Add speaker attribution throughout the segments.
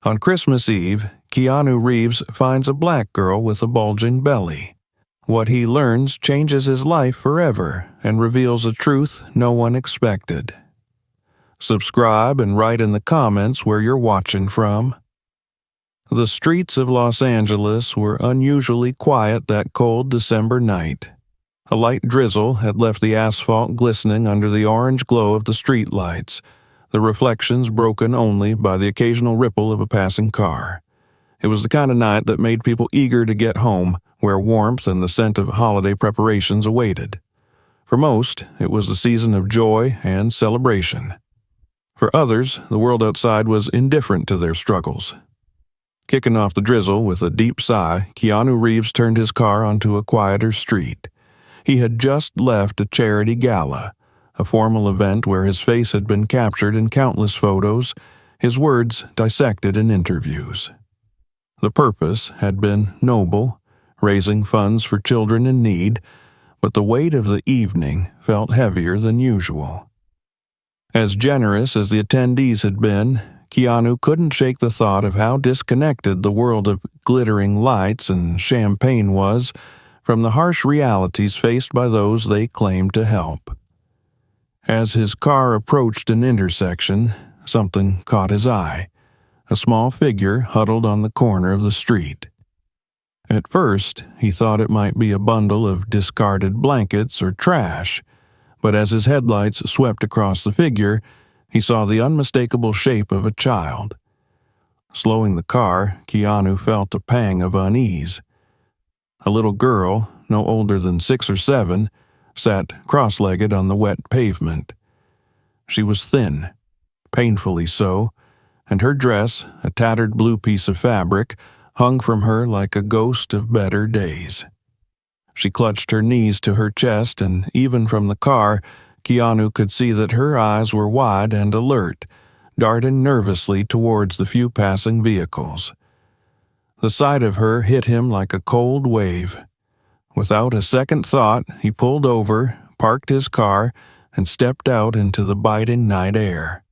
Speaker 1: On Christmas Eve, Keanu Reeves finds a black girl with a bulging belly. What he learns changes his life forever and reveals a truth no one expected. Subscribe and write in the comments where you're watching from. The streets of Los Angeles were unusually quiet that cold December night. A light drizzle had left the asphalt glistening under the orange glow of the streetlights, the reflections broken only by the occasional ripple of a passing car. It was the kind of night that made people eager to get home, where warmth and the scent of holiday preparations awaited. For most, it was the season of joy and celebration. For others, the world outside was indifferent to their struggles. Kicking off the drizzle with a deep sigh, Keanu Reeves turned his car onto a quieter street. He had just left a charity gala, a formal event where his face had been captured in countless photos, his words dissected in interviews. The purpose had been noble, raising funds for children in need, but the weight of the evening felt heavier than usual. As generous as the attendees had been, Keanu couldn't shake the thought of how disconnected the world of glittering lights and champagne was from the harsh realities faced by those they claimed to help. As his car approached an intersection, something caught his eye, a small figure huddled on the corner of the street. At first, he thought it might be a bundle of discarded blankets or trash, but as his headlights swept across the figure, he saw the unmistakable shape of a child. Slowing the car, Keanu felt a pang of unease. A little girl, no older than 6 or 7, sat cross-legged on the wet pavement. She was thin, painfully so, and her dress, a tattered blue piece of fabric, hung from her like a ghost of better days. She clutched her knees to her chest, and even from the car, Keanu could see that her eyes were wide and alert, darting nervously towards the few passing vehicles. The sight of her hit him like a cold wave. Without a second thought, he pulled over, parked his car, and stepped out into the biting night air.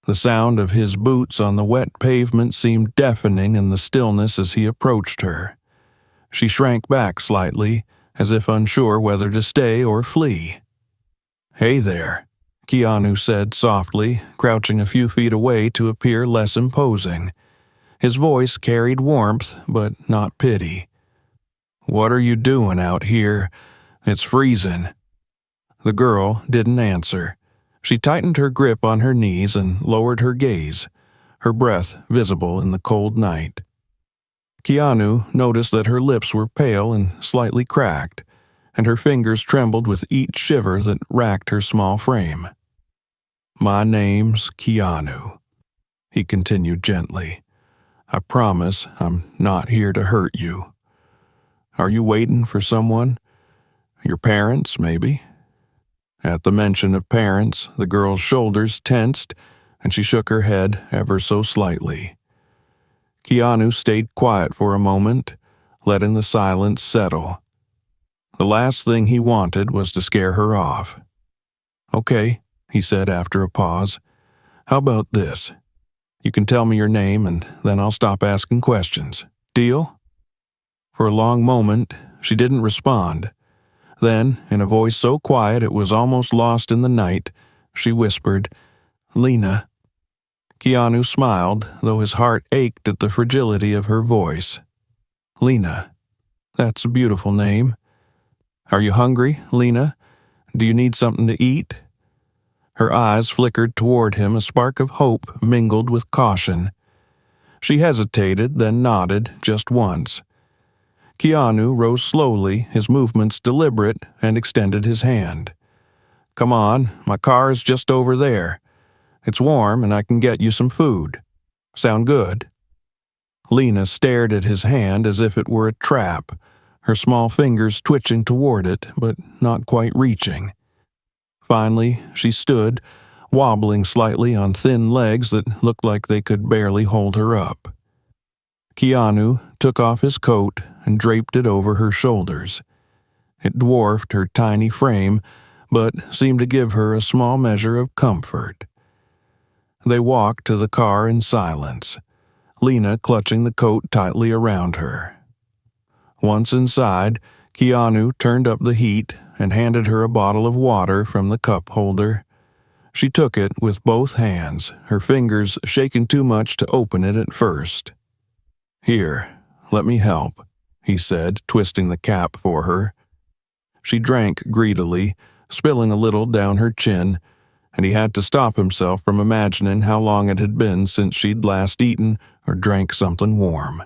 Speaker 1: The sound of his boots on the wet pavement seemed deafening in the stillness as he approached her. She shrank back slightly, as if unsure whether to stay or flee. "Hey there," Keanu said softly, crouching a few feet away to appear less imposing. His voice carried warmth, but not pity. "What are you doing out here? It's freezing." The girl didn't answer. She tightened her grip on her knees and lowered her gaze, her breath visible in the cold night. Keanu noticed that her lips were pale and slightly cracked, and her fingers trembled with each shiver that racked her small frame. "My name's Keanu," he continued gently. "I promise I'm not here to hurt you. Are you waiting for someone? Your parents, maybe?" At the mention of parents, the girl's shoulders tensed, and she shook her head ever so slightly. Keanu stayed quiet for a moment, letting the silence settle. The last thing he wanted was to scare her off. "Okay," he said after a pause. "How about this? You can tell me your name, and then I'll stop asking questions. Deal?" For a long moment, she didn't respond. Then, in a voice so quiet it was almost lost in the night, she whispered, "Lena." Keanu smiled, though his heart ached at the fragility of her voice. "Lena. That's a beautiful name. Are you hungry, Lena? Do you need something to eat?" Her eyes flickered toward him, a spark of hope mingled with caution. She hesitated, then nodded just once. Keanu rose slowly, his movements deliberate, and extended his hand. "Come on, my car is just over there. It's warm and I can get you some food. Sound good?" Lena stared at his hand as if it were a trap, her small fingers twitching toward it, but not quite reaching. Finally, she stood, wobbling slightly on thin legs that looked like they could barely hold her up. Keanu took off his coat and draped it over her shoulders. It dwarfed her tiny frame, but seemed to give her a small measure of comfort. They walked to the car in silence. Lena clutching the coat tightly around her. Once inside, Keanu turned up the heat and handed her a bottle of water from the cup holder. She took it with both hands, her fingers shaking too much to open it at first. "Here, let me help," he said, twisting the cap for her. She drank greedily, spilling a little down her chin, and he had to stop himself from imagining how long it had been since she'd last eaten or drank something warm.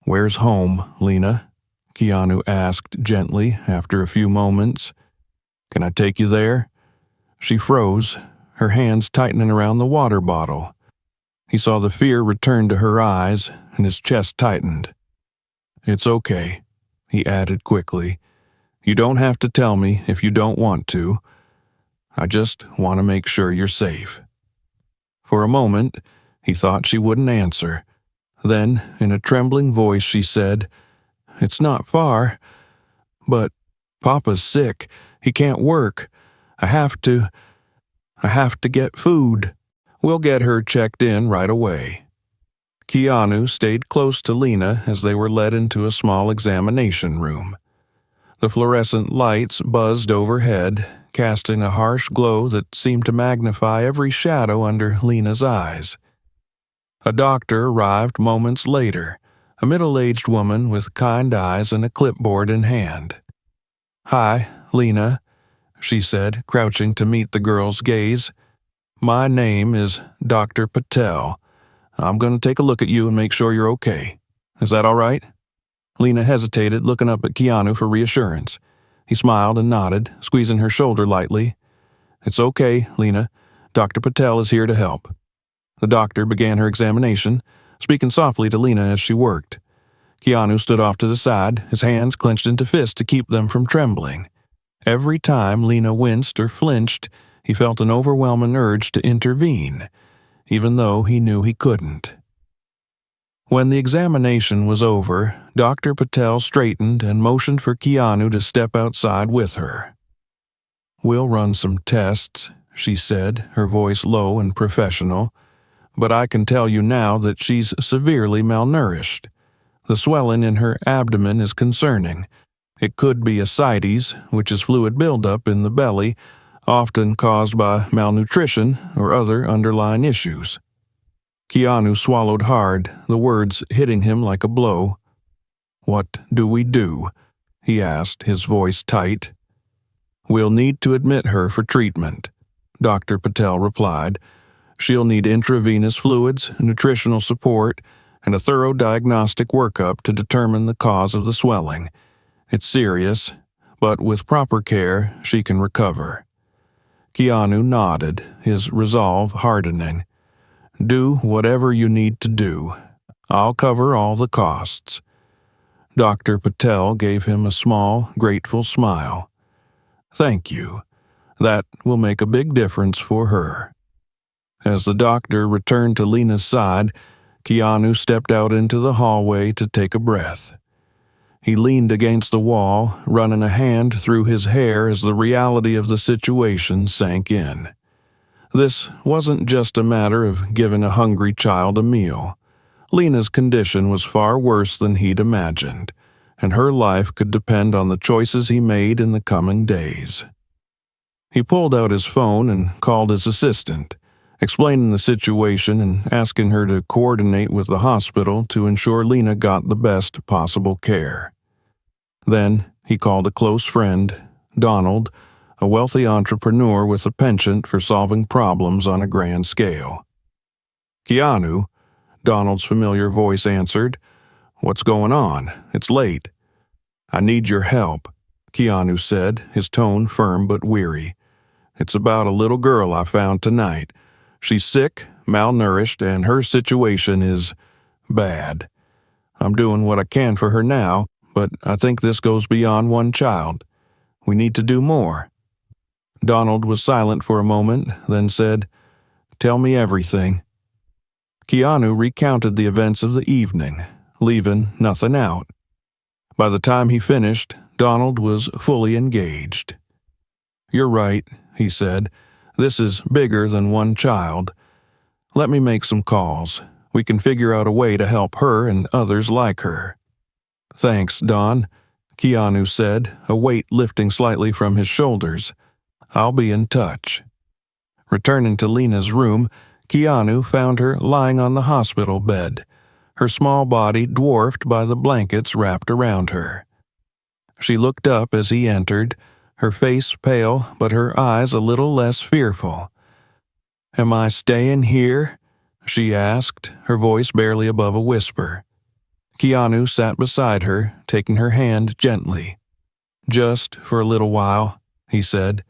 Speaker 1: "Where's home, Lena?" Keanu asked gently after a few moments. "Can I take you there?" She froze, her hands tightening around the water bottle. He saw the fear return to her eyes, and his chest tightened. "It's okay," he added quickly. "You don't have to tell me if you don't want to. I just want to make sure you're safe." For a moment, he thought she wouldn't answer. Then, in a trembling voice, she said, "It's not far, but Papa's sick. He can't work. I have to get food. We'll get her checked in right away." Keanu stayed close to Lena as they were led into a small examination room. The fluorescent lights buzzed overhead, casting a harsh glow that seemed to magnify every shadow under Lena's eyes. A doctor arrived moments later, a middle-aged woman with kind eyes and a clipboard in hand. "Hi, Lena," she said, crouching to meet the girl's gaze. "My name is Dr. Patel. I'm going to take a look at you and make sure you're okay. Is that all right?" Lena hesitated, looking up at Keanu for reassurance. He smiled and nodded, squeezing her shoulder lightly. "It's okay, Lena. Dr. Patel is here to help." The doctor began her examination, speaking softly to Lena as she worked. Keanu stood off to the side, his hands clenched into fists to keep them from trembling. Every time Lena winced or flinched, he felt an overwhelming urge to intervene, even though he knew he couldn't. When the examination was over, Dr. Patel straightened and motioned for Keanu to step outside with her. "We'll run some tests," she said, her voice low and professional. "But I can tell you now that she's severely malnourished. The swelling in her abdomen is concerning. It could be ascites, which is fluid buildup in the belly, often caused by malnutrition or other underlying issues." Keanu swallowed hard, the words hitting him like a blow. "What do we do?" he asked, his voice tight. "We'll need to admit her for treatment," Dr. Patel replied. "She'll need intravenous fluids, nutritional support, and a thorough diagnostic workup to determine the cause of the swelling. It's serious, but with proper care, she can recover." Keanu nodded, his resolve hardening. "Do whatever you need to do. I'll cover all the costs." Dr. Patel gave him a small, grateful smile. "Thank you. That will make a big difference for her." As the doctor returned to Lena's side, Keanu stepped out into the hallway to take a breath. He leaned against the wall, running a hand through his hair as the reality of the situation sank in. This wasn't just a matter of giving a hungry child a meal. Lena's condition was far worse than he'd imagined, and her life could depend on the choices he made in the coming days. He pulled out his phone and called his assistant, explaining the situation and asking her to coordinate with the hospital to ensure Lena got the best possible care. Then he called a close friend, Donald, a wealthy entrepreneur with a penchant for solving problems on a grand scale. "Keanu," Donald's familiar voice answered. "What's going on? It's late." "I need your help," Keanu said, his tone firm but weary. "It's about a little girl I found tonight. She's sick, malnourished, and her situation is bad. I'm doing what I can for her now, but I think this goes beyond one child. We need to do more." Donald was silent for a moment, then said, "Tell me everything." Keanu recounted the events of the evening, leaving nothing out. By the time he finished, Donald was fully engaged. "You're right," he said. "This is bigger than one child. Let me make some calls. We can figure out a way to help her and others like her." "Thanks, Don," Keanu said, a weight lifting slightly from his shoulders. "I'll be in touch." Returning to Lena's room, Keanu found her lying on the hospital bed, her small body dwarfed by the blankets wrapped around her. She looked up as he entered, her face pale but her eyes a little less fearful. "Am I staying here?" she asked, her voice barely above a whisper. Keanu sat beside her, taking her hand gently. "Just for a little while," he said.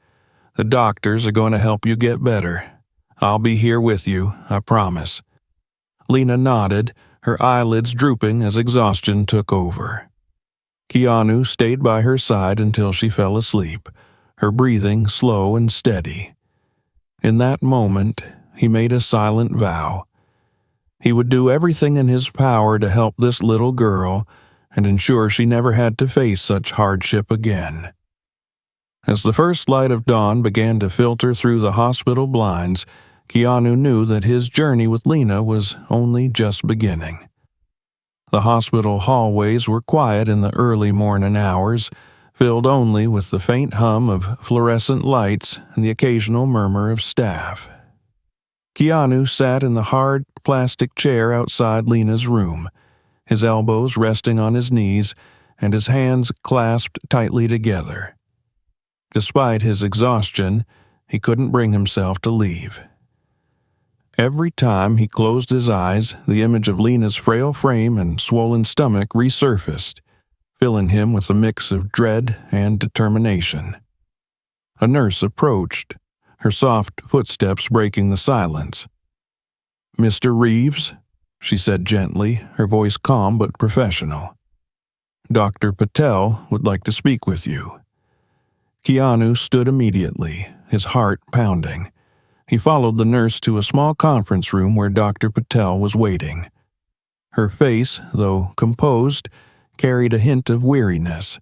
Speaker 1: "The doctors are going to help you get better. I'll be here with you, I promise." Lena nodded, her eyelids drooping as exhaustion took over. Keanu stayed by her side until she fell asleep, her breathing slow and steady. In that moment, he made a silent vow. He would do everything in his power to help this little girl and ensure she never had to face such hardship again. As the first light of dawn began to filter through the hospital blinds, Keanu knew that his journey with Lena was only just beginning. The hospital hallways were quiet in the early morning hours, filled only with the faint hum of fluorescent lights and the occasional murmur of staff. Keanu sat in the hard plastic chair outside Lena's room, his elbows resting on his knees and his hands clasped tightly together. Despite his exhaustion, he couldn't bring himself to leave. Every time he closed his eyes, the image of Lena's frail frame and swollen stomach resurfaced, filling him with a mix of dread and determination. A nurse approached, her soft footsteps breaking the silence. "Mr. Reeves?" she said gently, her voice calm but professional. "Dr. Patel would like to speak with you." Keanu stood immediately, his heart pounding. He followed the nurse to a small conference room where Dr. Patel was waiting. Her face, though composed, carried a hint of weariness,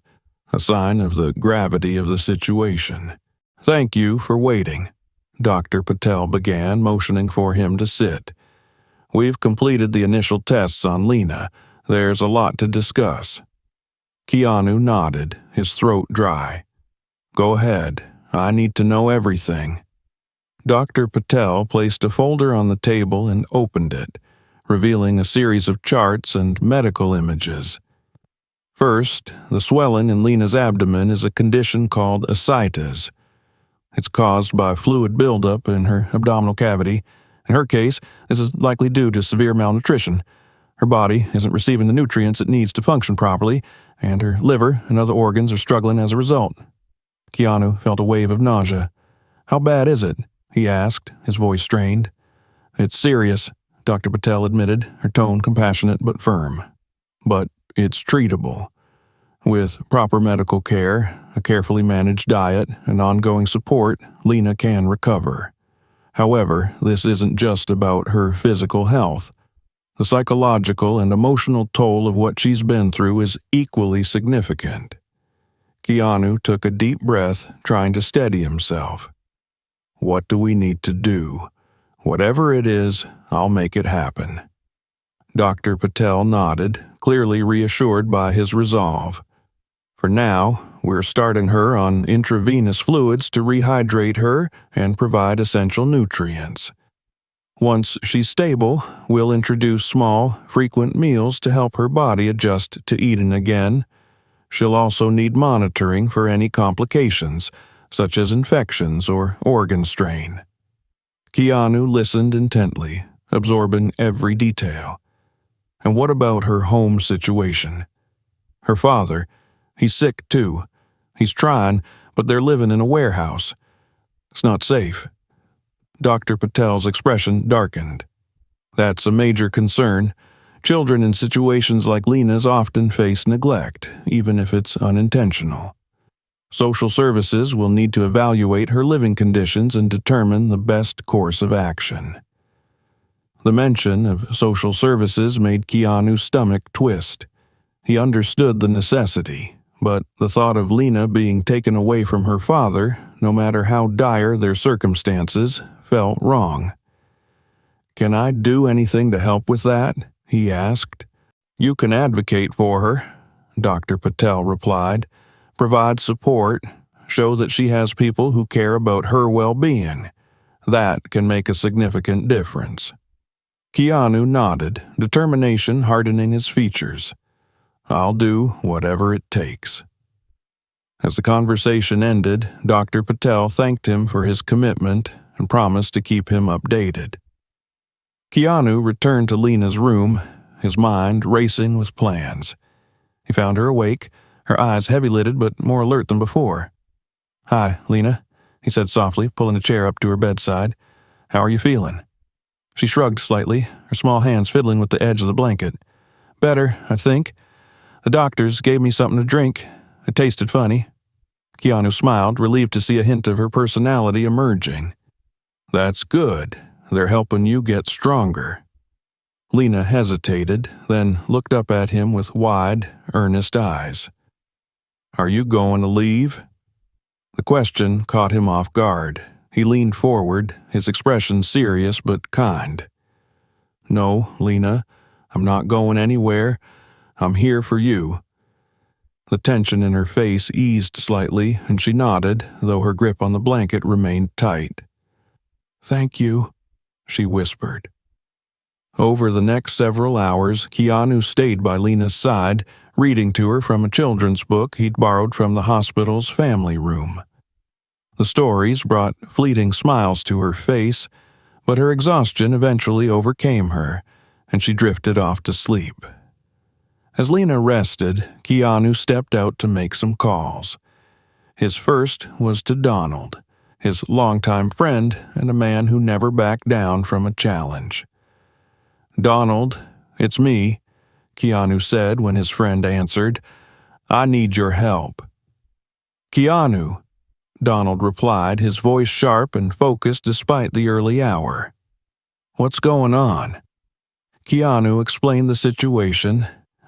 Speaker 1: a sign of the gravity of the situation. "Thank you for waiting," Dr. Patel began, motioning for him to sit. "We've completed the initial tests on Lena. There's a lot to discuss." Keanu nodded, his throat dry. "Go ahead. I need to know everything." Dr. Patel placed a folder on the table and opened it, revealing a series of charts and medical images. First, the swelling in Lena's abdomen is a condition called ascites. It's caused by fluid buildup in her abdominal cavity. In her case, this is likely due to severe malnutrition. Her body isn't receiving the nutrients it needs to function properly, and her liver and other organs are struggling as a result. Keanu felt a wave of nausea. "How bad is it?" he asked, his voice strained. "It's serious," Dr. Patel admitted, her tone compassionate but firm. "But it's treatable. With proper medical care, a carefully managed diet, and ongoing support, Lena can recover. However, this isn't just about her physical health. The psychological and emotional toll of what she's been through is equally significant." Keanu took a deep breath, trying to steady himself. "What do we need to do? Whatever it is, I'll make it happen." Dr. Patel nodded, clearly reassured by his resolve. "For now, we're starting her on intravenous fluids to rehydrate her and provide essential nutrients. Once she's stable, we'll introduce small, frequent meals to help her body adjust to eating again. She'll also need monitoring for any complications, such as infections or organ strain." Keanu listened intently, absorbing every detail. And what about her home situation? Her father, he's sick too. He's trying, but they're living in a warehouse. It's not safe. Dr. Patel's expression darkened. "That's a major concern. Children in situations like Lena's often face neglect, even if it's unintentional. Social services will need to evaluate her living conditions and determine the best course of action." The mention of social services made Keanu's stomach twist. He understood the necessity, but the thought of Lena being taken away from her father, no matter how dire their circumstances, felt wrong. "Can I do anything to help with that?" he asked. "You can advocate for her," Dr. Patel replied. "Provide support. Show that she has people who care about her well-being. That can make a significant difference." Keanu nodded, determination hardening his features. "I'll do whatever it takes." As the conversation ended, Dr. Patel thanked him for his commitment and promised to keep him updated. Keanu returned to Lena's room, his mind racing with plans. He found her awake, her eyes heavy-lidded but more alert than before. "Hi, Lena," he said softly, pulling a chair up to her bedside. "How are you feeling?" She shrugged slightly, her small hands fiddling with the edge of the blanket. "Better, I think. The doctors gave me something to drink. It tasted funny." Keanu smiled, relieved to see a hint of her personality emerging. "That's good. They're helping you get stronger." Lena hesitated, then looked up at him with wide, earnest eyes. "Are you going to leave?" The question caught him off guard. He leaned forward, his expression serious but kind. "No, Lena, I'm not going anywhere. I'm here for you." The tension in her face eased slightly, and she nodded, though her grip on the blanket remained tight. "Thank you," she whispered. Over the next several hours, Keanu stayed by Lena's side, reading to her from a children's book he'd borrowed from the hospital's family room. The stories brought fleeting smiles to her face, but her exhaustion eventually overcame her, and she drifted off to sleep. As Lena rested, Keanu stepped out to make some calls. His first was to Donald, his longtime friend and a man who never backed down from a challenge. "Donald, it's me," Keanu said when his friend answered. "I need your help." "Keanu," Donald replied, his voice sharp and focused despite the early hour. "What's going on?" Keanu explained the situation,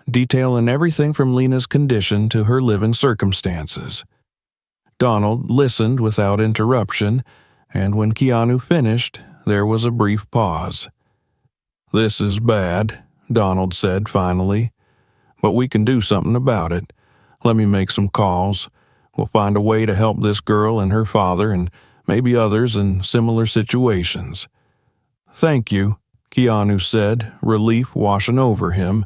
Speaker 1: detailing everything from Lena's condition to her living circumstances. Donald listened without interruption, and when Keanu finished, there was a brief pause. "This is bad," Donald said finally, "but we can do something about it. Let me make some calls. We'll find a way to help this girl and her father and maybe others in similar situations." "Thank you," Keanu said, relief washing over him.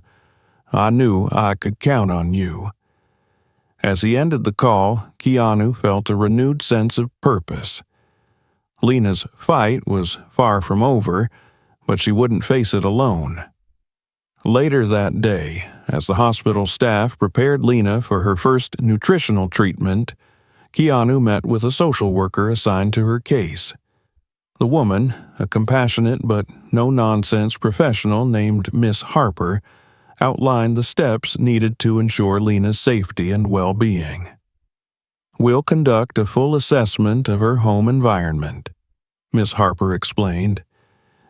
Speaker 1: "I knew I could count on you." As he ended the call, Keanu felt a renewed sense of purpose. Lena's fight was far from over, but she wouldn't face it alone. Later that day, as the hospital staff prepared Lena for her first nutritional treatment, Keanu met with a social worker assigned to her case. The woman, a compassionate but no-nonsense professional named Miss Harper, outlined the steps needed to ensure Lena's safety and well-being. "We'll conduct a full assessment of her home environment," Miss Harper explained.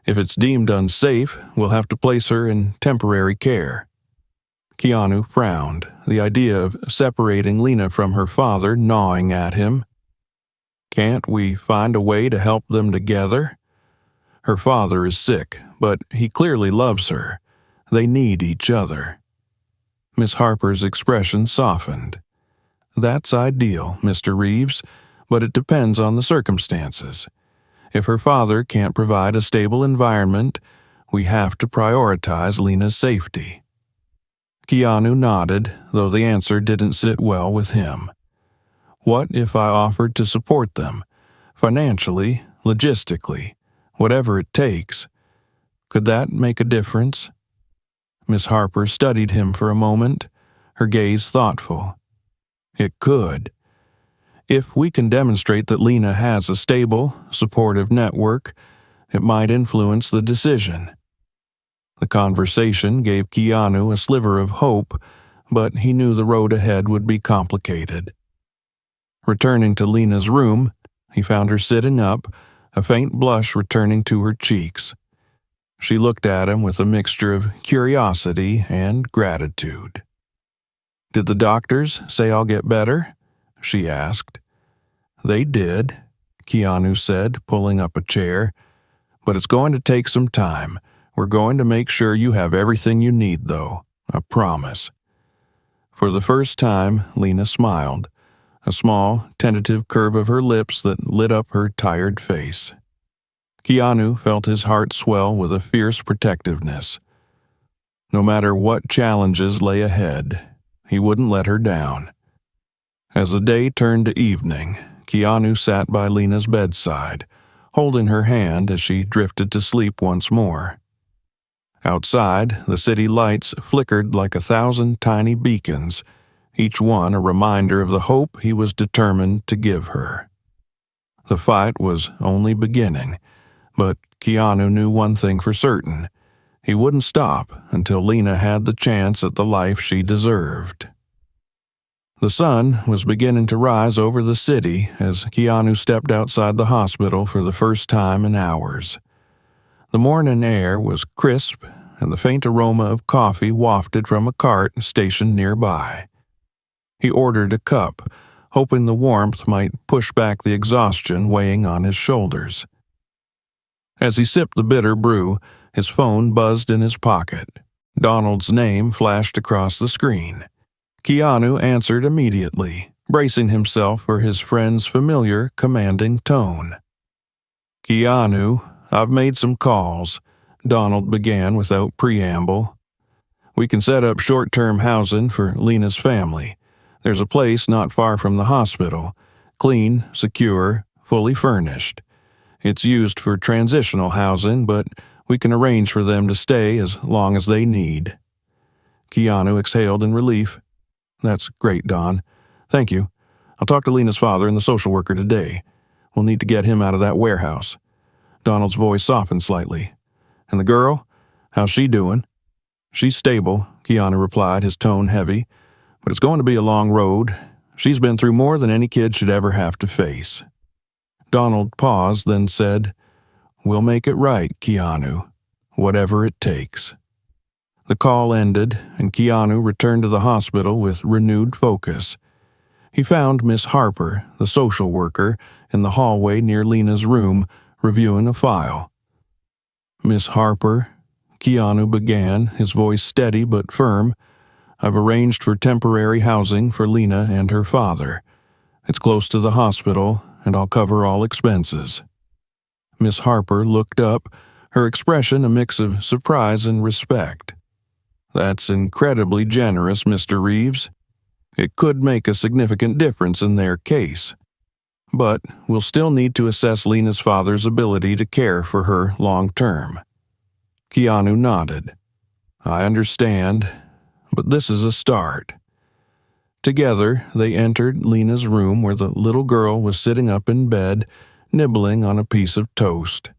Speaker 1: "If it's deemed unsafe, we'll have to place her in temporary care." Keanu frowned, the idea of separating Lena from her father gnawing at him. "Can't we find a way to help them together? Her father is sick, but he clearly loves her. They need each other." Miss Harper's expression softened. "That's ideal, Mr. Reeves, but it depends on the circumstances. If her father can't provide a stable environment, we have to prioritize Lena's safety." Keanu nodded, though the answer didn't sit well with him. What if I offered to support them? Financially, logistically, whatever it takes. Could that make a difference? Miss Harper studied him for a moment, her gaze thoughtful. "It could. If we can demonstrate that Lena has a stable, supportive network, it might influence the decision." The conversation gave Keanu a sliver of hope, but he knew the road ahead would be complicated. Returning to Lena's room, he found her sitting up, a faint blush returning to her cheeks. She looked at him with a mixture of curiosity and gratitude. "Did the doctors say I'll get better?" she asked. "They did," Keanu said, pulling up a chair. But it's going to take some time. We're going to make sure you have everything you need, though. I promise." For the first time, Lena smiled, a small, tentative curve of her lips that lit up her tired face. Keanu felt his heart swell with a fierce protectiveness. No matter what challenges lay ahead, he wouldn't let her down. As the day turned to evening, Keanu sat by Lena's bedside, holding her hand as she drifted to sleep once more. Outside, the city lights flickered like 1,000 tiny beacons, each one a reminder of the hope he was determined to give her. The fight was only beginning, but Keanu knew one thing for certain. He wouldn't stop until Lena had the chance at the life she deserved. The sun was beginning to rise over the city as Keanu stepped outside the hospital for the first time in hours. The morning air was crisp, and the faint aroma of coffee wafted from a cart stationed nearby. He ordered a cup, hoping the warmth might push back the exhaustion weighing on his shoulders. As he sipped the bitter brew, his phone buzzed in his pocket. Donald's name flashed across the screen. Keanu answered immediately, bracing himself for his friend's familiar, commanding tone. "Keanu, I've made some calls," Donald began without preamble. "We can set up short-term housing for Lena's family. There's a place not far from the hospital, clean, secure, fully furnished. It's used for transitional housing, but we can arrange for them to stay as long as they need." Keanu exhaled in relief. "That's great, Don. Thank you. I'll talk to Lena's father and the social worker today. We'll need to get him out of that warehouse." Donald's voice softened slightly. "And the girl? How's she doing?" "She's stable," Keanu replied, his tone heavy. "But it's going to be a long road. She's been through more than any kid should ever have to face." Donald paused, then said, "We'll make it right, Keanu. Whatever it takes." The call ended, and Keanu returned to the hospital with renewed focus. He found Miss Harper, the social worker, in the hallway near Lena's room, reviewing a file. "Miss Harper," Keanu began, his voice steady but firm, "I've arranged for temporary housing for Lena and her father. It's close to the hospital, and I'll cover all expenses." Miss Harper looked up, her expression a mix of surprise and respect. "That's incredibly generous, Mr. Reeves. It could make a significant difference in their case. But we'll still need to assess Lena's father's ability to care for her long term." Keanu nodded. "I understand, but this is a start." Together, they entered Lena's room where the little girl was sitting up in bed, nibbling on a piece of toast.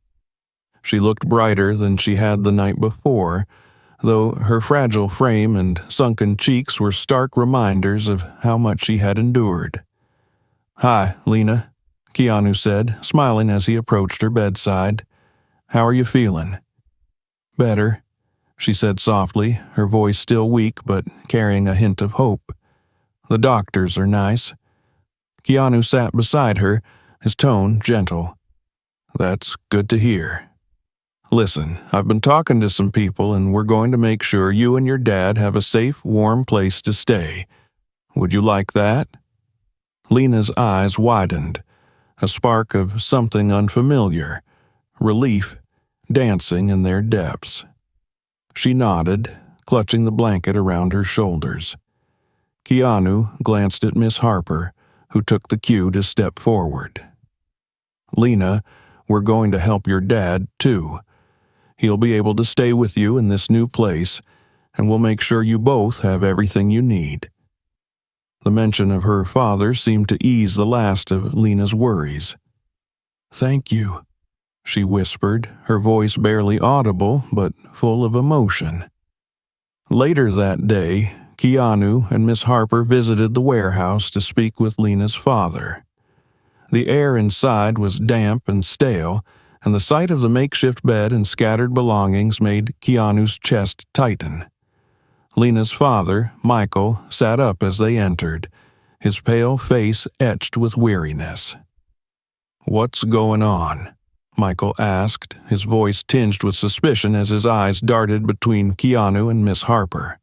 Speaker 1: She looked brighter than she had the night before, though her fragile frame and sunken cheeks were stark reminders of how much she had endured. "Hi, Lena," Keanu said, smiling as he approached her bedside. "How are you feeling?" "Better," she said softly, her voice still weak but carrying a hint of hope. "The doctors are nice." Keanu sat beside her, his tone gentle. "That's good to hear. Listen, I've been talking to some people, and we're going to make sure you and your dad have a safe, warm place to stay. Would you like that?" Lena's eyes widened, a spark of something unfamiliar, relief, dancing in their depths. She nodded, clutching the blanket around her shoulders. Keanu glanced at Miss Harper, who took the cue to step forward. "Lena, we're going to help your dad, too. He'll be able to stay with you in this new place, and we'll make sure you both have everything you need." The mention of her father seemed to ease the last of Lena's worries. "Thank you," she whispered, her voice barely audible but full of emotion. Later that day, Keanu and Miss Harper visited the warehouse to speak with Lena's father. The air inside was damp and stale, and the sight of the makeshift bed and scattered belongings made Keanu's chest tighten. Lena's father, Michael, sat up as they entered, his pale face etched with weariness. "What's going on?" Michael asked, his voice tinged with suspicion as his eyes darted between Keanu and Miss Harper.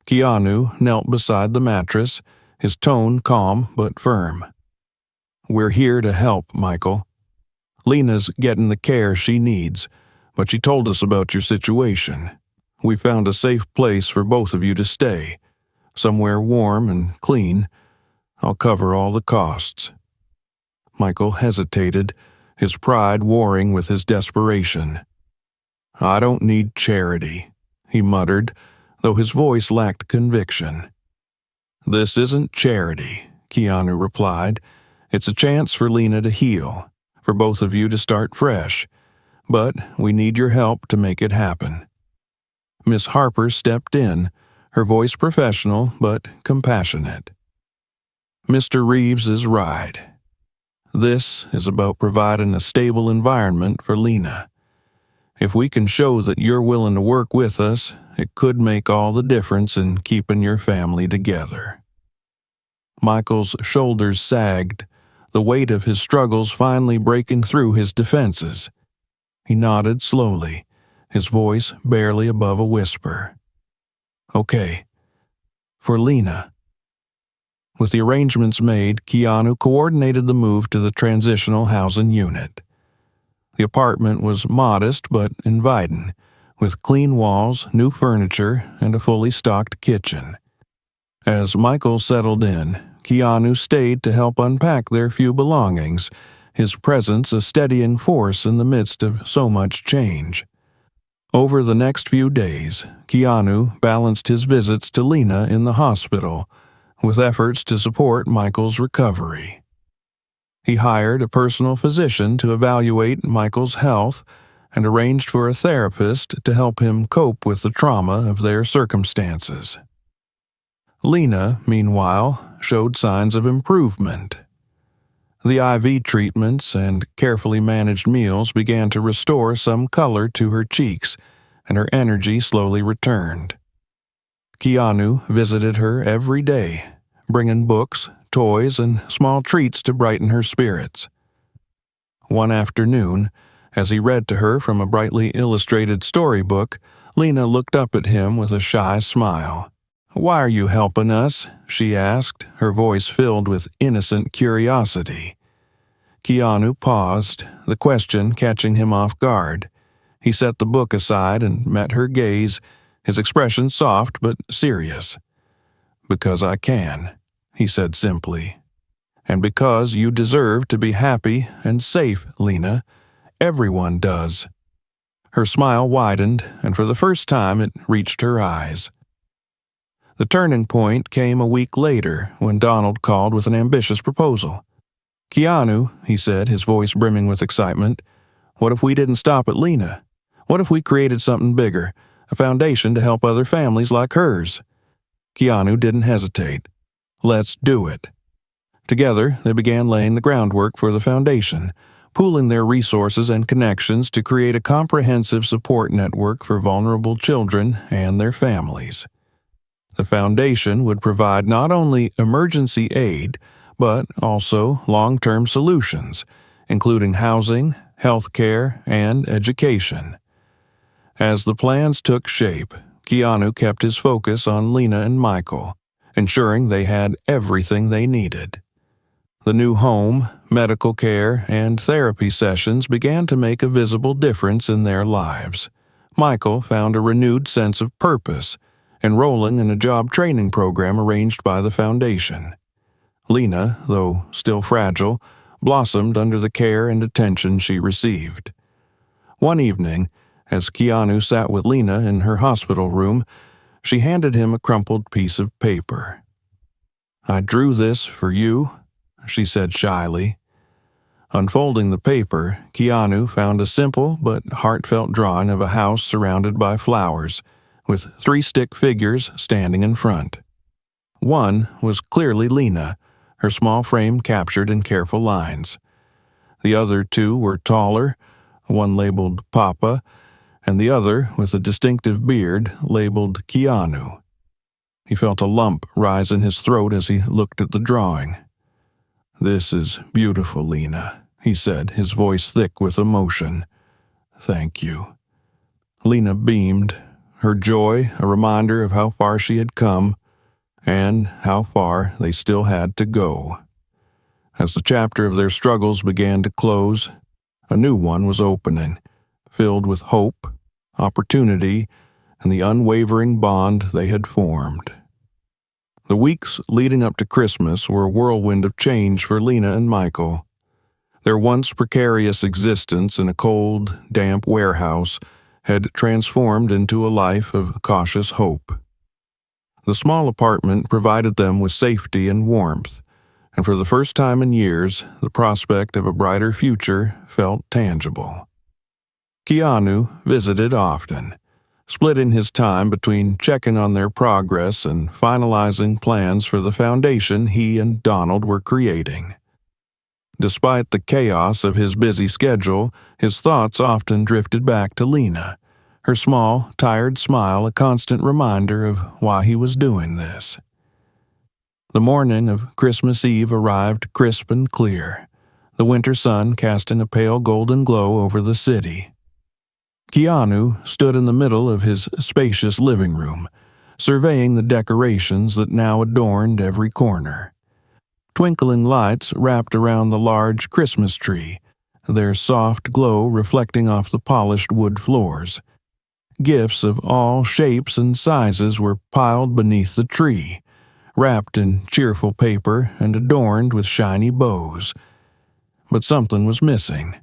Speaker 1: Keanu knelt beside the mattress, his tone calm but firm. "We're here to help, Michael. Lena's getting the care she needs, but she told us about your situation. We found a safe place for both of you to stay, somewhere warm and clean. I'll cover all the costs." Michael hesitated, his pride warring with his desperation. "I don't need charity," he muttered, though his voice lacked conviction. "This isn't charity," Keanu replied. "It's a chance for Lena to heal, for both of you to start fresh, but we need your help to make it happen." Miss Harper stepped in, her voice professional but compassionate. "Mr. Reeves is right. This is about providing a stable environment for Lena. If we can show that you're willing to work with us, it could make all the difference in keeping your family together." Michael's shoulders sagged, the weight of his struggles finally breaking through his defenses. He nodded slowly, his voice barely above a whisper. "Okay. For Lena." With the arrangements made, Keanu coordinated the move to the transitional housing unit. The apartment was modest but inviting, with clean walls, new furniture, and a fully stocked kitchen. As Michael settled in, Keanu stayed to help unpack their few belongings, his presence a steadying force in the midst of so much change. Over the next few days, Keanu balanced his visits to Lena in the hospital, with efforts to support Michael's recovery. He hired a personal physician to evaluate Michael's health and arranged for a therapist to help him cope with the trauma of their circumstances. Lena, meanwhile, showed signs of improvement. The IV treatments and carefully managed meals began to restore some color to her cheeks, and her energy slowly returned. Keanu visited her every day, bringing books, toys, and small treats to brighten her spirits. One afternoon, as he read to her from a brightly illustrated storybook, Lena looked up at him with a shy smile. "Why are you helping us?" she asked, her voice filled with innocent curiosity. Keanu paused, the question catching him off guard. He set the book aside and met her gaze, his expression soft but serious. "Because I can," he said simply. "And because you deserve to be happy and safe, Lena. Everyone does." Her smile widened, and for the first time it reached her eyes. The turning point came a week later when Donald called with an ambitious proposal. "Keanu," he said, his voice brimming with excitement, "what if we didn't stop at Lena? What if we created something bigger, a foundation to help other families like hers?" Keanu didn't hesitate. "Let's do it." Together, they began laying the groundwork for the foundation, pooling their resources and connections to create a comprehensive support network for vulnerable children and their families. The foundation would provide not only emergency aid, but also long-term solutions, including housing, health care, and education. As the plans took shape, Keanu kept his focus on Lena and Michael, ensuring they had everything they needed. The new home, medical care, and therapy sessions began to make a visible difference in their lives. Michael found a renewed sense of purpose, enrolling in a job training program arranged by the foundation. Lena, though still fragile, blossomed under the care and attention she received. One evening, as Keanu sat with Lena in her hospital room, she handed him a crumpled piece of paper. "I drew this for you," she said shyly. Unfolding the paper, Keanu found a simple but heartfelt drawing of a house surrounded by flowers, with 3 stick figures standing in front. One was clearly Lena, her small frame captured in careful lines. The other 2 were taller, one labeled Papa, and the other, with a distinctive beard, labeled Keanu. He felt a lump rise in his throat as he looked at the drawing. "This is beautiful, Lena," he said, his voice thick with emotion. "Thank you." Lena beamed, her joy a reminder of how far she had come and how far they still had to go. As the chapter of their struggles began to close, a new one was opening, filled with hope, opportunity, and the unwavering bond they had formed. The weeks leading up to Christmas were a whirlwind of change for Lena and Michael. Their once precarious existence in a cold, damp warehouse had transformed into a life of cautious hope. The small apartment provided them with safety and warmth, and for the first time in years, the prospect of a brighter future felt tangible. Keanu visited often, splitting his time between checking on their progress and finalizing plans for the foundation he and Donald were creating. Despite the chaos of his busy schedule, his thoughts often drifted back to Lena, her small, tired smile a constant reminder of why he was doing this. The morning of Christmas Eve arrived crisp and clear, the winter sun casting a pale golden glow over the city. Keanu stood in the middle of his spacious living room, surveying the decorations that now adorned every corner. Twinkling lights wrapped around the large Christmas tree, their soft glow reflecting off the polished wood floors. Gifts of all shapes and sizes were piled beneath the tree, wrapped in cheerful paper and adorned with shiny bows. But something was missing.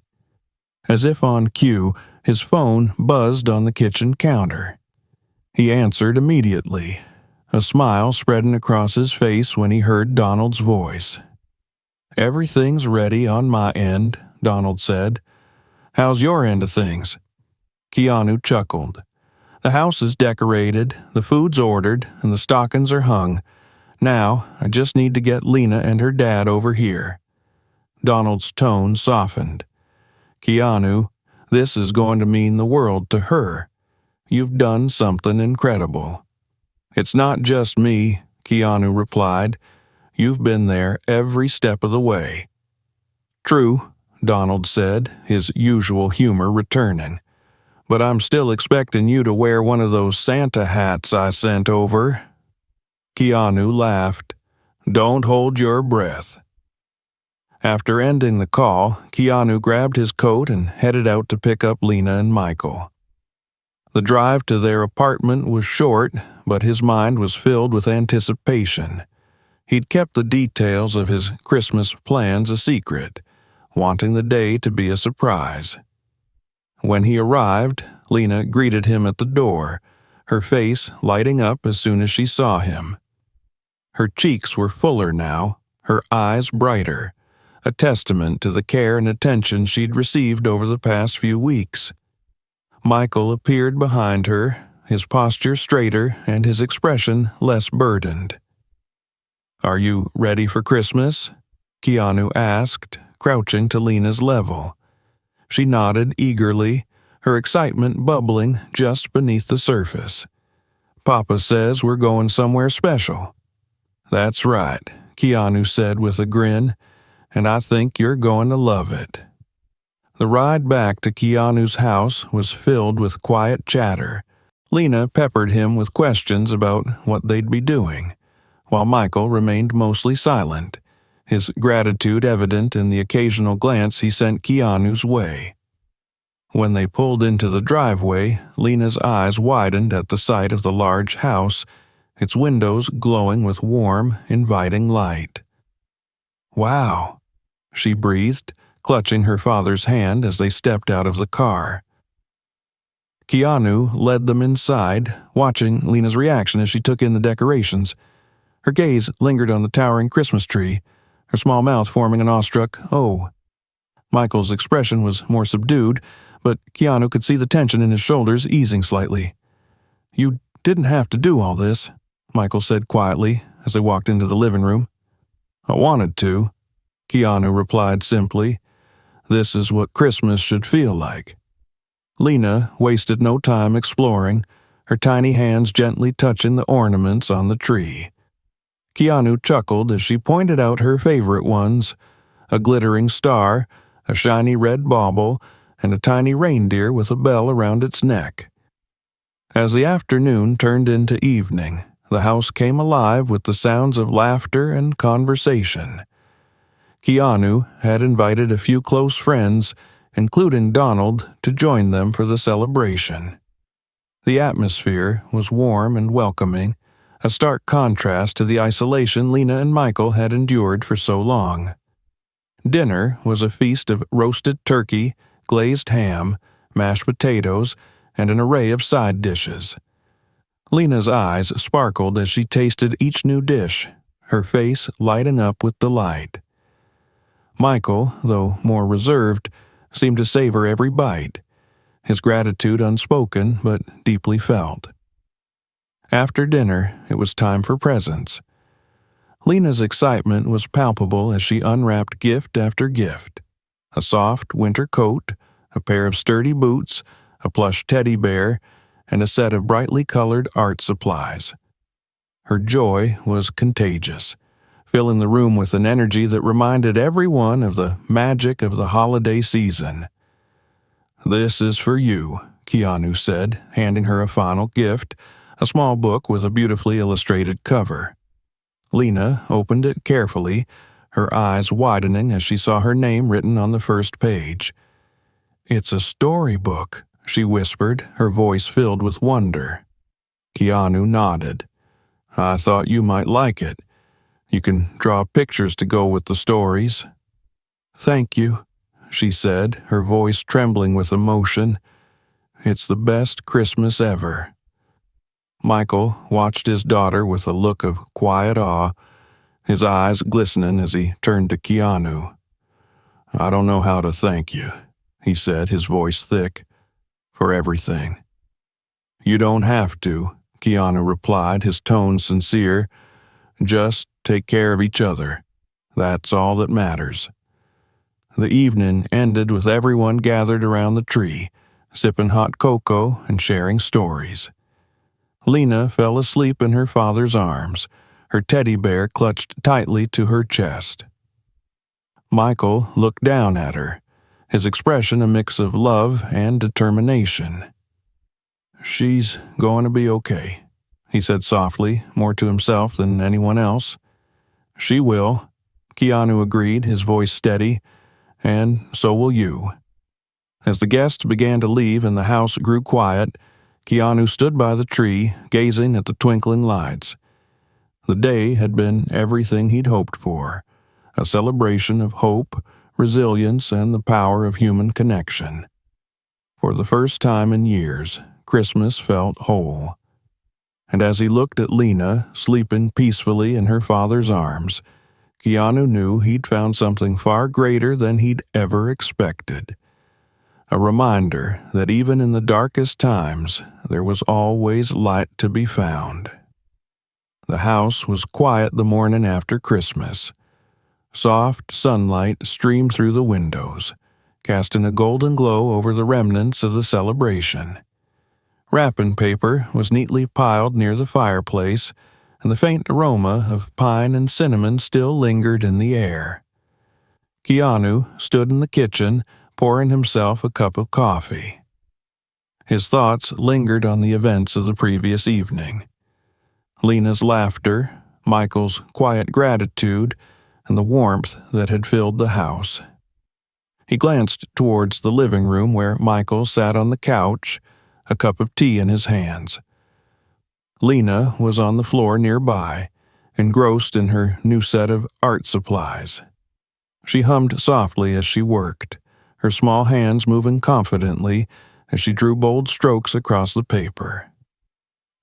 Speaker 1: As if on cue, his phone buzzed on the kitchen counter. He answered immediately, a smile spreading across his face when he heard Donald's voice. "Everything's ready on my end," Donald said. "How's your end of things?" Keanu chuckled. "The house is decorated, the food's ordered, and the stockings are hung. Now, I just need to get Lena and her dad over here." Donald's tone softened. "Keanu, this is going to mean the world to her. You've done something incredible." "It's not just me," Keanu replied. "You've been there every step of the way." "True," Donald said, his usual humor returning. "But I'm still expecting you to wear one of those Santa hats I sent over." Keanu laughed. "Don't hold your breath." After ending the call, Keanu grabbed his coat and headed out to pick up Lena and Michael. The drive to their apartment was short, but his mind was filled with anticipation. He'd kept the details of his Christmas plans a secret, wanting the day to be a surprise. When he arrived, Lena greeted him at the door, her face lighting up as soon as she saw him. Her cheeks were fuller now, her eyes brighter, a testament to the care and attention she'd received over the past few weeks. Michael appeared behind her, his posture straighter and his expression less burdened. "Are you ready for Christmas?" Keanu asked, crouching to Lena's level. She nodded eagerly, her excitement bubbling just beneath the surface. "Papa says we're going somewhere special." "That's right," Keanu said with a grin, "and I think you're going to love it." The ride back to Keanu's house was filled with quiet chatter. Lena peppered him with questions about what they'd be doing, while Michael remained mostly silent, his gratitude evident in the occasional glance he sent Keanu's way. When they pulled into the driveway, Lena's eyes widened at the sight of the large house, its windows glowing with warm, inviting light. "Wow," she breathed, clutching her father's hand as they stepped out of the car. Keanu led them inside, watching Lena's reaction as she took in the decorations. Her gaze lingered on the towering Christmas tree, her small mouth forming an awestruck "oh." Michael's expression was more subdued, but Keanu could see the tension in his shoulders easing slightly. "You didn't have to do all this," Michael said quietly as they walked into the living room. "I wanted to," Keanu replied simply. "This is what Christmas should feel like." Lena wasted no time exploring, her tiny hands gently touching the ornaments on the tree. Keanu chuckled as she pointed out her favorite ones, a glittering star, a shiny red bauble, and a tiny reindeer with a bell around its neck. As the afternoon turned into evening, the house came alive with the sounds of laughter and conversation. Keanu had invited a few close friends, including Donald, to join them for the celebration. The atmosphere was warm and welcoming, a stark contrast to the isolation Lena and Michael had endured for so long. Dinner was a feast of roasted turkey, glazed ham, mashed potatoes, and an array of side dishes. Lena's eyes sparkled as she tasted each new dish, her face lighting up with delight. Michael, though more reserved, seemed to savor every bite, his gratitude unspoken but deeply felt. After dinner, it was time for presents. Lena's excitement was palpable as she unwrapped gift after gift: a soft winter coat, a pair of sturdy boots, a plush teddy bear, and a set of brightly colored art supplies. Her joy was contagious, filling the room with an energy that reminded everyone of the magic of the holiday season. "This is for you," Keanu said, handing her a final gift, a small book with a beautifully illustrated cover. Lena opened it carefully, her eyes widening as she saw her name written on the first page. "It's a storybook," she whispered, her voice filled with wonder. Keanu nodded. "I thought you might like it. You can draw pictures to go with the stories." "Thank you," she said, her voice trembling with emotion. "It's the best Christmas ever." Michael watched his daughter with a look of quiet awe, his eyes glistening as he turned to Keanu. "I don't know how to thank you," he said, his voice thick, "for everything." "You don't have to," Keanu replied, his tone sincere. "Just take care of each other. That's all that matters." The evening ended with everyone gathered around the tree, sipping hot cocoa and sharing stories. Lena fell asleep in her father's arms, her teddy bear clutched tightly to her chest. Michael looked down at her, his expression a mix of love and determination. "She's going to be okay," he said softly, more to himself than anyone else. "She will," Keanu agreed, his voice steady, "and so will you." As the guests began to leave and the house grew quiet, Keanu stood by the tree, gazing at the twinkling lights. The day had been everything he'd hoped for, a celebration of hope, resilience, and the power of human connection. For the first time in years, Christmas felt whole. And as he looked at Lena, sleeping peacefully in her father's arms, Keanu knew he'd found something far greater than he'd ever expected. A reminder that even in the darkest times, there was always light to be found. The house was quiet the morning after Christmas. Soft sunlight streamed through the windows, casting a golden glow over the remnants of the celebration. Wrapping paper was neatly piled near the fireplace, and the faint aroma of pine and cinnamon still lingered in the air. Keanu stood in the kitchen, pouring himself a cup of coffee. His thoughts lingered on the events of the previous evening. Lena's laughter, Michael's quiet gratitude, and the warmth that had filled the house. He glanced towards the living room where Michael sat on the couch, a cup of tea in his hands. Lena was on the floor nearby, engrossed in her new set of art supplies. She hummed softly as she worked, her small hands moving confidently as she drew bold strokes across the paper.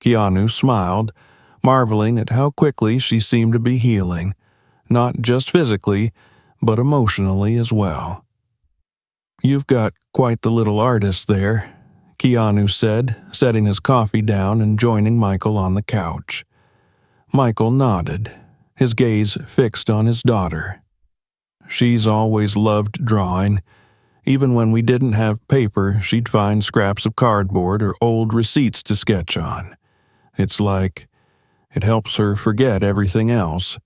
Speaker 1: Keanu smiled, marveling at how quickly she seemed to be healing, not just physically, but emotionally as well. "You've got quite the little artist there," Keanu said, setting his coffee down and joining Michael on the couch. Michael nodded, his gaze fixed on his daughter. "She's always loved drawing. Even when we didn't have paper, she'd find scraps of cardboard or old receipts to sketch on. It's like it helps her forget everything else."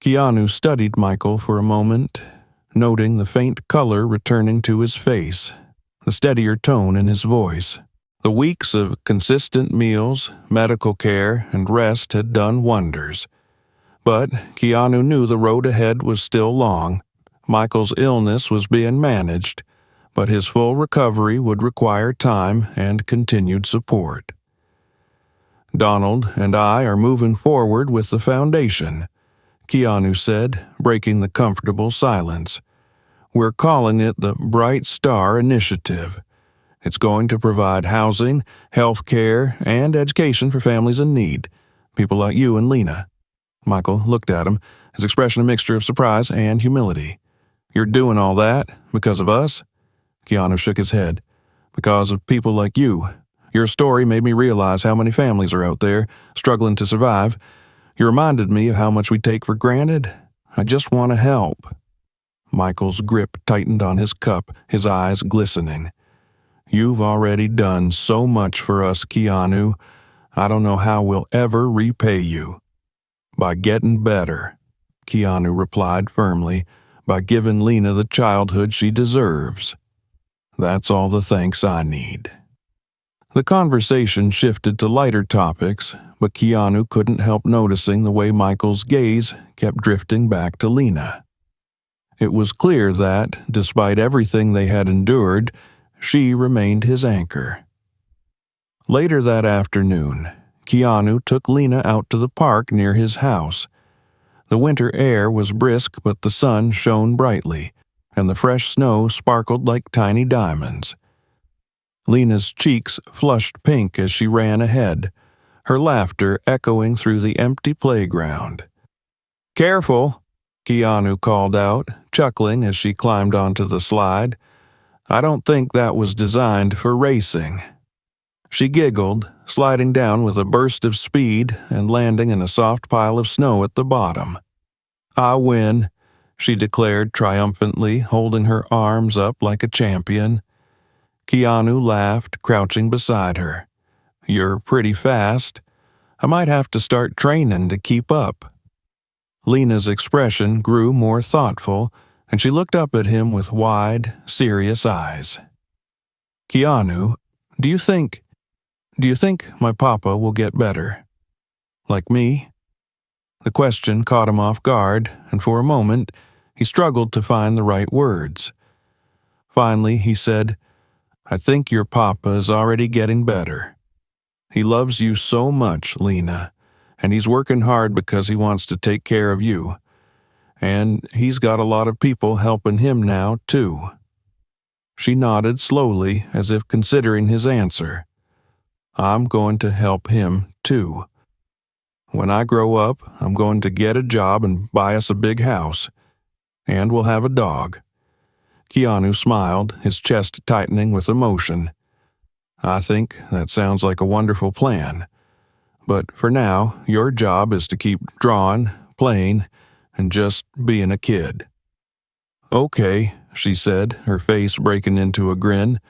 Speaker 1: Keanu studied Michael for a moment, noting the faint color returning to his face, the steadier tone in his voice. The weeks of consistent meals, medical care, and rest had done wonders. But Keanu knew the road ahead was still long. Michael's illness was being managed, but his full recovery would require time and continued support. "Donald and I are moving forward with the foundation," Keanu said, breaking the comfortable silence. "We're calling it the Bright Star Initiative. It's going to provide housing, health care, and education for families in need, people like you and Lena." Michael looked at him, his expression a mixture of surprise and humility. "You're doing all that because of us?" Keanu shook his head. "Because of people like you. Your story made me realize how many families are out there, struggling to survive. You reminded me of how much we take for granted. I just want to help." Michael's grip tightened on his cup, his eyes glistening. "You've already done so much for us, Keanu. I don't know how we'll ever repay you." "By getting better," Keanu replied firmly, "by giving Lena the childhood she deserves. That's all the thanks I need." The conversation shifted to lighter topics, but Keanu couldn't help noticing the way Michael's gaze kept drifting back to Lena. It was clear that, despite everything they had endured, she remained his anchor. Later that afternoon, Keanu took Lena out to the park near his house. The winter air was brisk, but the sun shone brightly, and the fresh snow sparkled like tiny diamonds. Lena's cheeks flushed pink as she ran ahead, her laughter echoing through the empty playground. "Careful," Keanu called out, chuckling as she climbed onto the slide. "I don't think that was designed for racing." She giggled, sliding down with a burst of speed and landing in a soft pile of snow at the bottom. "I win," she declared triumphantly, holding her arms up like a champion. Keanu laughed, crouching beside her. "You're pretty fast. I might have to start training to keep up." Lena's expression grew more thoughtful, and she looked up at him with wide, serious eyes. "Keanu, do you think my papa will get better? Like me?" The question caught him off guard, and for a moment, he struggled to find the right words. Finally, he said, "I think your papa is already getting better. He loves you so much, Lena, and he's working hard because he wants to take care of you. And he's got a lot of people helping him now, too." She nodded slowly, as if considering his answer. "I'm going to help him, too. When I grow up, I'm going to get a job and buy us a big house. And we'll have a dog." Keanu smiled, his chest tightening with emotion. "I think that sounds like a wonderful plan. But for now, your job is to keep drawing, playing, and just being a kid." "Okay," she said, her face breaking into a grin,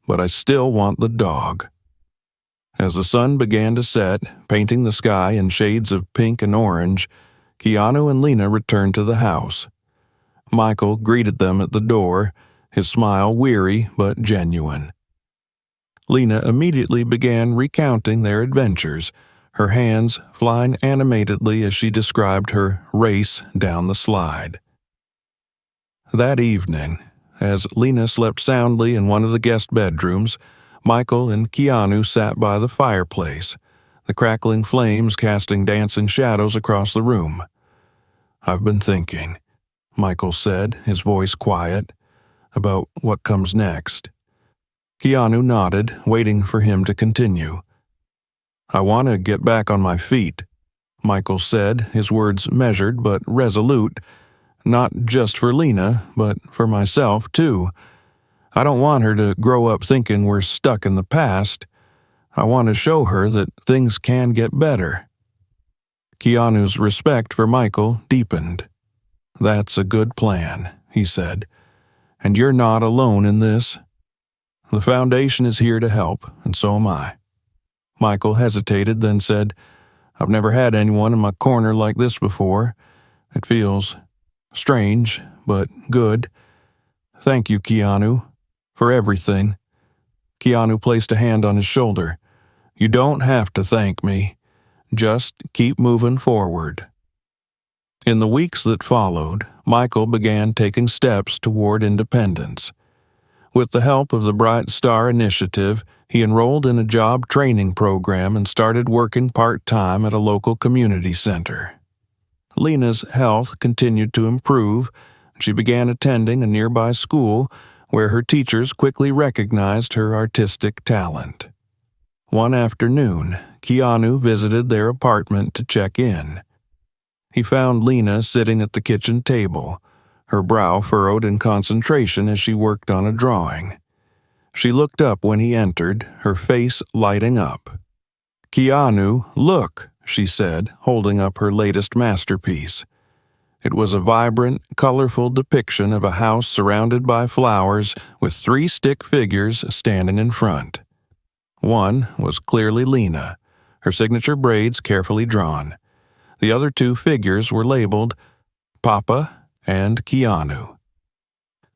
Speaker 1: "but I still want the dog." As the sun began to set, painting the sky in shades of pink and orange, Keanu and Lena returned to the house. Michael greeted them at the door, his smile weary but genuine. Lena immediately began recounting their adventures, her hands flying animatedly as she described her race down the slide. That evening, as Lena slept soundly in one of the guest bedrooms, Michael and Keanu sat by the fireplace, the crackling flames casting dancing shadows across the room. "I've been thinking," Michael said, his voice quiet, "about what comes next." Keanu nodded, waiting for him to continue. "I want to get back on my feet," Michael said, his words measured but resolute, "not just for Lena, but for myself, too. I don't want her to grow up thinking we're stuck in the past. I want to show her that things can get better." Keanu's respect for Michael deepened. "That's a good plan," he said, "and you're not alone in this. The foundation is here to help, and so am I." Michael hesitated, then said, "I've never had anyone in my corner like this before. It feels strange, but good. Thank you, Keanu, for everything. Keanu placed a hand on his shoulder. You don't have to thank me. Just keep moving forward. In the weeks that followed, Michael began taking steps toward independence. With the help of the Bright Star Initiative, he enrolled in a job training program and started working part-time at a local community center. Lena's health continued to improve. She began attending a nearby school where her teachers quickly recognized her artistic talent. One afternoon, Keanu visited their apartment to check in. He found Lena sitting at the kitchen table, her brow furrowed in concentration as she worked on a drawing. She looked up when he entered, her face lighting up. "Keanu, look," she said, holding up her latest masterpiece. It was a vibrant, colorful depiction of a house surrounded by flowers with 3 stick figures standing in front. One was clearly Lena, her signature braids carefully drawn. The other 2 figures were labeled Papa and Keanu.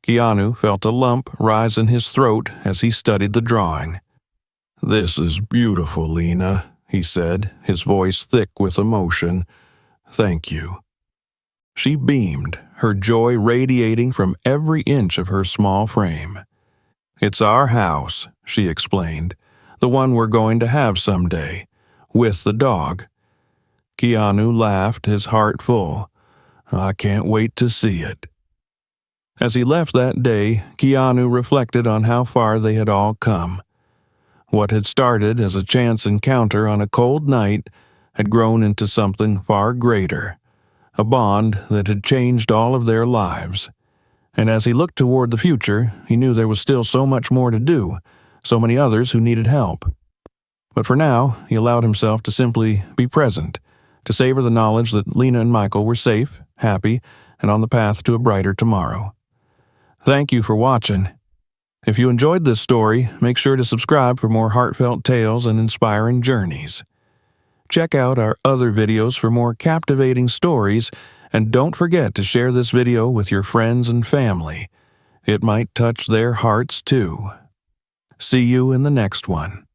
Speaker 1: Keanu felt a lump rise in his throat as he studied the drawing. "This is beautiful, Lena," he said, his voice thick with emotion. "Thank you." She beamed, her joy radiating from every inch of her small frame. "It's our house," she explained, "the one we're going to have someday, with the dog." Keanu laughed, his heart full. "I can't wait to see it." As he left that day, Keanu reflected on how far they had all come. What had started as a chance encounter on a cold night had grown into something far greater, a bond that had changed all of their lives. And as he looked toward the future, he knew there was still so much more to do, so many others who needed help. But for now, he allowed himself to simply be present, to savor the knowledge that Lena and Michael were safe, happy, and on the path to a brighter tomorrow. Thank you for watching. If you enjoyed this story, make sure to subscribe for more heartfelt tales and inspiring journeys. Check out our other videos for more captivating stories, and don't forget to share this video with your friends and family. It might touch their hearts too. See you in the next one.